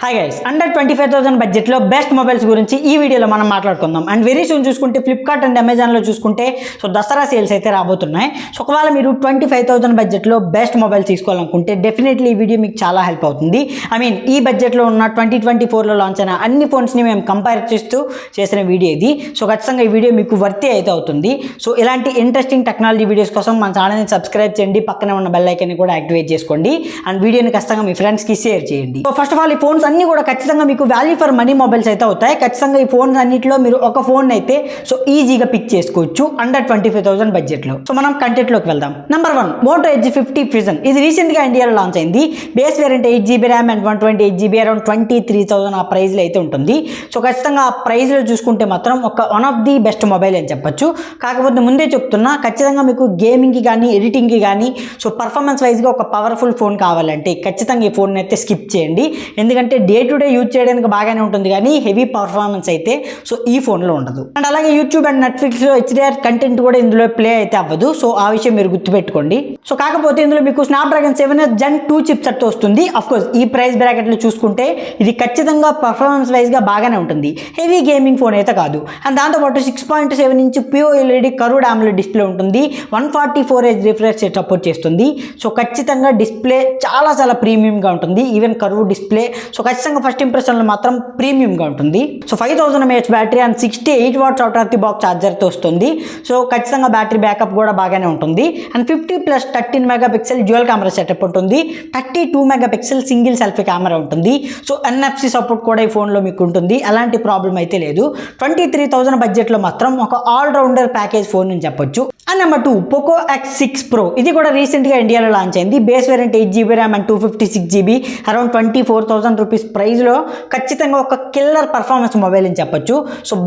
Hi guys, under 25,000 బడ్జెట్లో best mobiles గురించి ఈ వీడియోలో మనం మాట్లాడుకుందాం. అండ్ వెరీ సూన్ చూసుకుంటే ఫ్లిప్కార్ట్ అండ్ అమెజాన్లో చూసుకుంటే దసరా సేల్స్ అయితే రాబోతున్నాయి. ఒకవేళ మీరు 25,000 బడ్జెట్లో బెస్ట్ మొబైల్ తీసుకోవాలనుకుంటే డెఫినెట్లీ ఈ వీడియో మీకు చాలా హెల్ప్ అవుతుంది. ఈ బడ్జెట్లో ఉన్న 2024లో లాంచ్ అయిన అన్ని ఫోన్స్ని మేము కంపేర్ చేస్తూ చేసిన వీడియో ఇది. ఖచ్చితంగా ఈ వీడియో మీకు వర్తీ అయితే అవుతుంది. ఇలాంటి ఇంట్రెస్టింగ్ టెక్నాలజీ వీడియోస్ కోసం మన ఛానల్ని సబ్స్క్రైబ్ చేయండి, పక్కనే ఉన్న బెల్ ఐకాన్ని కూడా యాక్టివేట్ చేసుకోండి అండ్ వీడియోని ఖచ్చితంగా మీ ఫ్రెండ్స్కి షేర్ చేయండి. ఫస్ట్ ఆఫ్ ఆల్ ఈ ఫోన్స్ అన్ని కూడా ఖచ్చితంగా మీకు వాల్యూ ఫర్ మనీ మొబైల్స్ అయితే అవుతాయి. ఖచ్చితంగా ఈ ఫోన్స్ అన్నింటిలో మీరు ఒక ఫోన్ అయితే ఈజీగా పిక్ చేసుకోవచ్చు అండర్ 25,000 బడ్జెట్లో. మనం కంటెంట్లోకి వెళ్దాం. Number 1 Moto Edge 50 Fusion. ఇది రీసెంట్గా ఇండియాలో లాంచ్ అయింది. Base variant 8GB RAM and 128GB around 23,000 ఆ ప్రైస్లో అయితే ఉంటుంది. ఖచ్చితంగా ఆ ప్రైస్లో చూసుకుంటే మాత్రం one of the best mobile అని చెప్పొచ్చు. కాకపోతే ముందే చెప్తున్నా, ఖచ్చితంగా మీకు గేమింగ్కి కానీ ఎడిటింగ్కి కానీ పర్ఫార్మెన్స్ వైజ్గా ఒక పవర్ఫుల్ ఫోన్ కావాలంటే ఖచ్చితంగా ఈ ఫోన్ అయితే స్కిప్ చేయండి. ఎందుకంటే డే టు డే యూజ్ చేయడానికి బాగానే ఉంటుంది కానీ హెవీ పర్ఫార్మెన్స్ అయితే ఈ ఫోన్లో ఉండదు. అండ్ అలాగే యూట్యూబ్ అండ్ నెట్ఫ్లిక్స్లో HDR కంటెంట్ కూడా ఇందులో ప్లే అయితే అవ్వదు. ఆ విషయం మీరు గుర్తుపెట్టుకోండి. కాకపోతే ఇందులో మీకు స్నాప్డ్రాగన్ 7S Gen 2 చిప్సెట్తో వస్తుంది. అఫ్కోర్స్ ఈ ప్రైస్ బ్రాకెట్లో చూసుకుంటే ఇది ఖచ్చితంగా పర్ఫార్మెన్స్ వైజ్గా బాగానే ఉంటుంది. హెవీ గేమింగ్ ఫోన్ అయితే కాదు. అండ్ దాంతోపాటు 6.7 inch POLED curved AMOLED display ఉంటుంది. 144Hz రిఫ్రెష్ రేట్ సపోర్ట్ చేస్తుంది. ఖచ్చితంగా డిస్ప్లే చాలా చాలా ప్రీమియంగా ఉంటుంది. Even curve display. ఖచ్చితంగా ఫస్ట్ ఇంప్రెషన్లో మాత్రం ప్రీమియంగా ఉంటుంది. 5000 mAh battery and 68 watts out of the box ఛార్జర్తో వస్తుంది. ఖచ్చితంగా బ్యాటరీ బ్యాకప్ కూడా బాగానే ఉంటుంది. And 50+13 megapixel dual camera setup ఉంటుంది. 32 మెగాపిక్సెల్ సింగిల్ సెల్ఫీ కెమెరా ఉంటుంది. NFC సపోర్ట్ కూడా ఈ ఫోన్లో మీకు ఉంటుంది. అలాంటి ప్రాబ్లం అయితే లేదు. 23,000 బడ్జెట్లో మాత్రం ఒక ఆల్రౌండర్ ప్యాకేజ్ ఫోన్ అని చెప్పొచ్చు. And number 2 Poco X6 Pro. ఇది కూడా రీసెంట్గా ఇండియాలో లాంచ్ అయింది. Base variant 8GB RAM and 256GB around 24,000 rupees ప్రైస్లో ఖచ్చితంగా ఒక కిల్లర్ పర్ఫార్మెన్స్ మొబైల్ అని చెప్పొచ్చు.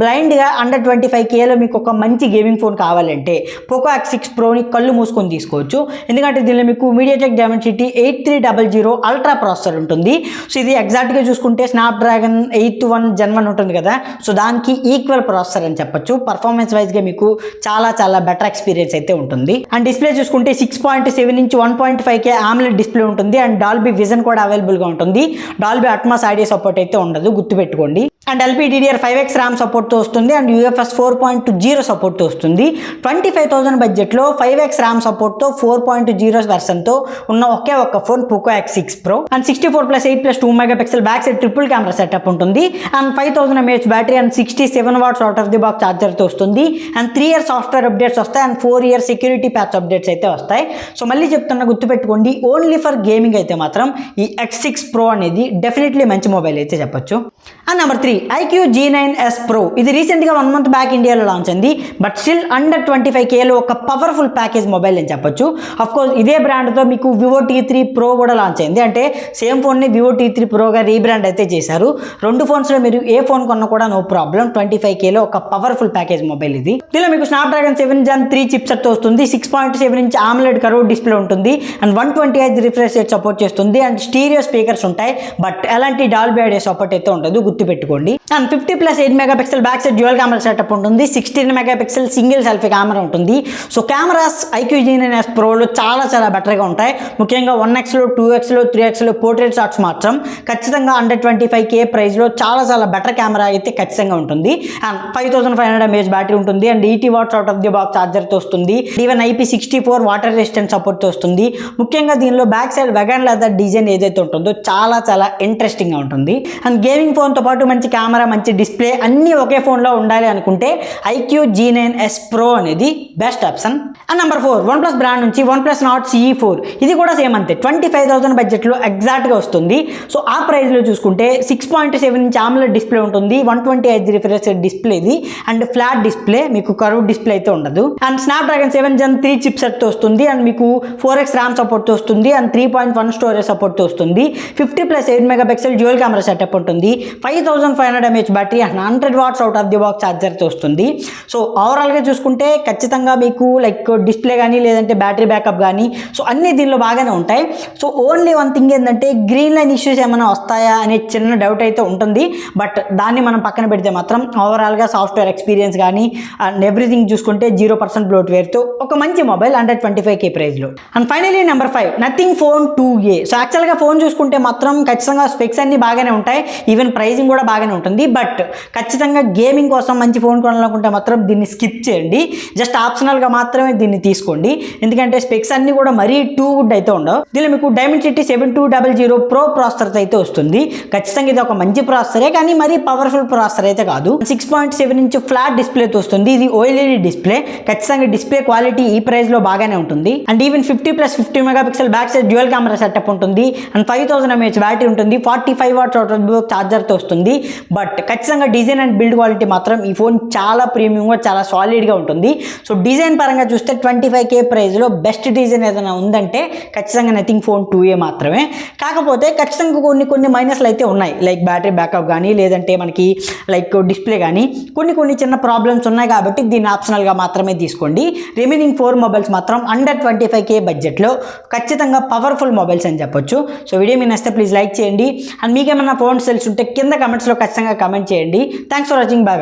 బ్లైండ్గా అండర్ 25Kలో మీకు ఒక మంచి గేమింగ్ ఫోన్ కావాలంటే పోకో X6 Proని కళ్ళు మూసుకొని తీసుకోవచ్చు. ఎందుకంటే దీనిలో మీకు మీడియాటెక్ డైమెన్సిటీ 8300 అల్ట్రా ప్రాసెసర్ ఉంటుంది. ఇది ఎగ్జాక్ట్గా చూసుకుంటే స్నాప్డ్రాగన్ 8 Gen 1 ఉంటుంది కదా, దానికి ఈక్వల్ ప్రాసెసర్ అని చెప్పొచ్చు. పర్ఫార్మెన్స్ వైజ్గా మీకు చాలా చాలా బెటర్ ఎక్స్పీరియన్స్ అయితే ఉంటుంది. అండ్ డిస్ప్లే చూసుకుంటే 6.7 ఇంచ్ 1.5K AMOLED డిస్ప్లే ఉంటుంది. అండ్ డాల్బీ విజన్ కూడా అవైలబుల్గా ఉంటుంది. డాల్బీ అట్మాస్ ఆడియో సపోర్ట్ అయితే ఉండదు, గుర్తుపెట్టుకోండి. అండ్ LPDDR5X ర్యామ్ సపోర్ట్తో వస్తుంది. అండ్ UFS 4.0 సపోర్ట్తో వస్తుంది. 25,000 బడ్జెట్లో 5X ర్యామ్ సపోర్ట్తో 4.0 వెర్షన్తో ఉన్న ఒకే ఒక్క phone Poco X6 Pro. And 64+8+2 megapixel back side triple camera setup ఉంటుంది. And 5000 mAh battery and 67 watts out of the box ఛార్జర్తో వస్తుంది. అండ్ 3 years సాఫ్ట్వేర్ అప్డేట్స్ వస్తాయి. And 4 years security patch updates అయితే వస్తాయి. మళ్ళీ చెప్తున్నా, గుర్తుపెట్టుకోండి, ఓన్లీ ఫర్ గేమింగ్ అయితే మాత్రం ఈ X6 Pro అనేది డెఫినెట్లీ మంచి మొబైల్ అయితే చెప్పొచ్చు. And number 3 iQ G9s Pro. ఇది రీసెంట్గా 1 month బ్యాక్ ఇండియాలో లాంచ్ అయింది. బట్ స్టిల్ అండర్ 25Kలో ఒక పవర్ఫుల్ ప్యాకేజ్ మొబైల్ అని చెప్పొచ్చు. అఫ్కోర్స్ ఇదే బ్రాండ్తో మీకు Vivo T3 Pro కూడా లాంచ్ అయింది. అంటే సేమ్ ఫోన్ని Vivo T3 Proగా రీబ్రాండ్ అయితే చేశారు. రెండు ఫోన్స్లో మీరు ఏ ఫోన్ కొన్నా కూడా నో ప్రాబ్లం. 25Kలో ఒక పవర్ఫుల్ ప్యాకేజ్ మొబైల్ ఇది. దీనిలో మీకు స్నాప్డ్రాగన్ 7 Gen 3 చిప్సెట్తో వస్తుంది. 6.7 ఇంచ్ AMOLED కర్వ్ డిస్ప్లే ఉంటుంది. And 120Hz refresh rate support చేస్తుంది. అండ్ స్టీరియో స్పీకర్స్ ఉంటాయి. బట్ ఎలాంటి డాల్బీ ఆడియో సపోర్ట్ అయితే ఉండదు, గుర్తుపెట్టుకోండి. And 50+8 megapixel back side dual camera setup ఉంటుంది. 16 మెగాపిక్సెల్ సింగిల్ సెల్ఫీ కెమెరా ఉంటుంది. కెమెరాస్ iQ G9s Proలో చాలా చాలా బెటర్గా ఉంటాయి. ముఖ్యంగా 1Xలో 2Xలో 3Xలో పోర్ట్రేట్ షాట్స్ మాత్రం ఖచ్చితంగా అండర్ 25K ప్రైస్లో చాలా చాలా బెటర్ కెమెరా అయితే ఖచ్చితంగా ఉంటుంది. అండ్ 5500 mAh బ్యాటరీ ఉంటుంది. And 80 watts out of the box ఛార్జర్తో వస్తుంది. ఈవెన్ IP64 వాటర్ రెసిస్టెంట్ సపోర్ట్తో వస్తుంది. ముఖ్యంగా దీనిలో back side vegan leather design ఏదైతే ఉంటుందో చాలా చాలా ఇంట్రెస్టింగ్గా ఉంటుంది. అండ్ గేమింగ్ ఫోన్తో పాటు మంచి కెమెరా, మంచి డిస్ప్లే అన్నీ ఒకే ఫోన్లో ఉండాలి అనుకుంటే iQ G9s Pro అనేది best option. And number 4 OnePlus brand నుంచి OnePlus Nord CE4. ఇది కూడా సేమ్ అంతే, 25,000 బడ్జెట్లో ఎగ్జాక్ట్గా వస్తుంది. ఆ ప్రైస్లో చూసుకుంటే 6.7 ఇంచ్ AMOLED డిస్ప్లే ఉంటుంది. 120Hz రిఫ్రెష్ రేట్ డిస్ప్లే ఇది. అండ్ ఫ్లాట్ డిస్ప్లే, మీకు కర్వ్ డిస్ప్లే అయితే ఉండదు. అండ్ స్నాప్డ్రాగన్ 7 Gen 3 చిప్సెట్తో వస్తుంది. అండ్ మీకు 4X ర్యామ్ సపోర్ట్తో వస్తుంది. అండ్ 3.1 స్టోరేజ్ సపోర్ట్తో వస్తుంది. 50+8 మెగాపిక్సెల్ డ్యూయల్ కెమెరా సెటప్ ఉంటుంది. 5500 mAh battery and 100 watts out of the box ఛార్జర్తో వస్తుంది. ఓవరాల్గా చూసుకుంటే ఖచ్చితంగా మీకు లైక్ డిస్ప్లే కానీ లేదంటే బ్యాటరీ బ్యాకప్ కానీ అన్నీ దీనిలో బాగానే ఉంటాయి. ఓన్లీ వన్ థింగ్ ఏంటంటే గ్రీన్ లైన్ ఇష్యూస్ ఏమైనా వస్తాయా అనే చిన్న డౌట్ అయితే ఉంటుంది. బట్ దాన్ని మనం పక్కన పెడితే మాత్రం ఓవరాల్గా సాఫ్ట్వేర్ ఎక్స్పీరియన్స్ కానీ అండ్ ఎవ్రీథింగ్ చూసుకుంటే 0% బ్లోట్వేర్తో ఒక మంచి మొబైల్ అండర్ 25K ప్రైస్లో. And finally number 5 Nothing Phone 2a. యాక్చువల్గా ఫోన్ చూసుకుంటే మాత్రం ఖచ్చితంగా స్పెక్స్ అన్నీ బాగానే ఉంటాయి, ఈవెన్ ప్రైజింగ్ కూడా బాగానే ఉంటుంది. బట్ ఖచ్చితంగా గేమింగ్ కోసం మంచి ఫోన్ కొనాలనుకుంటే మాత్రం దీన్ని స్కిప్ చేయండి. జస్ట్ ఆప్షనల్గా మాత్రమే దీన్ని తీసుకోండి, ఎందుకంటే స్పెక్స్ అన్నీ కూడా మరీ టూ గుడ్ అయితే ఉండవు. దీనిలో మీకు Dimensity 7200 Pro ప్రాసెసర్ అయితే వస్తుంది. ఖచ్చితంగా ఇది ఒక మంచి ప్రాసెసరే, కానీ మరీ పవర్ఫుల్ ప్రాసెసర్ అయితే కాదు. 6.7 ఇంచ్ ఫ్లాట్ డిస్ప్లేతో వస్తుంది. ఇది OLED డిస్ప్లే. ఖచ్చితంగా డిస్ప్లే క్వాలిటీ ఈ ప్రైస్ లో బాగానే ఉంటుంది. And even 50+50 megapixel back side dual camera setup ఉంటుంది. అండ్ 5000 mAh బ్యాటరీ ఉంటుంది. 45 వాట్స్ ఛార్జర్తో వస్తుంది. బట్ ఖచ్చితంగా డిజైన్ అండ్ బిల్డ్ క్వాలిటీ మాత్రం ఈ ఫోన్ చాలా ప్రీమియంగా, చాలా సాలిడ్గా ఉంటుంది. సో డిజైన్ పరంగా చూస్తే 25K ప్రైస్లో బెస్ట్ డిజైన్ ఏదైనా ఉందంటే ఖచ్చితంగా నథింగ్ ఫోన్ 2A మాత్రమే. కాకపోతే ఖచ్చితంగా కొన్ని మైనస్లు అయితే ఉన్నాయి, లైక్ బ్యాటరీ బ్యాకప్ కానీ, లేదంటే మనకి లైక్ డిస్ప్లే కానీ కొన్ని చిన్న ప్రాబ్లమ్స్ ఉన్నాయి. కాబట్టి దీన్ని ఆప్షనల్గా మాత్రమే తీసుకోండి. రిమైనింగ్ 4 మొబైల్స్ మాత్రం అండర్ 25K బడ్జెట్లో ఖచ్చితంగా పవర్ఫుల్ మొబైల్స్ అని చెప్పొచ్చు. సో వీడియో మీ నచ్చితే ప్లీజ్ లైక్ చేయండి. అండ్ మీకేమైనా ఫోన్స్ తెలుసుంటే కింద కమెంట్స్లో ఖచ్చితంగా కమెంట్ చేయండి. Thanks for watching. బాయ్.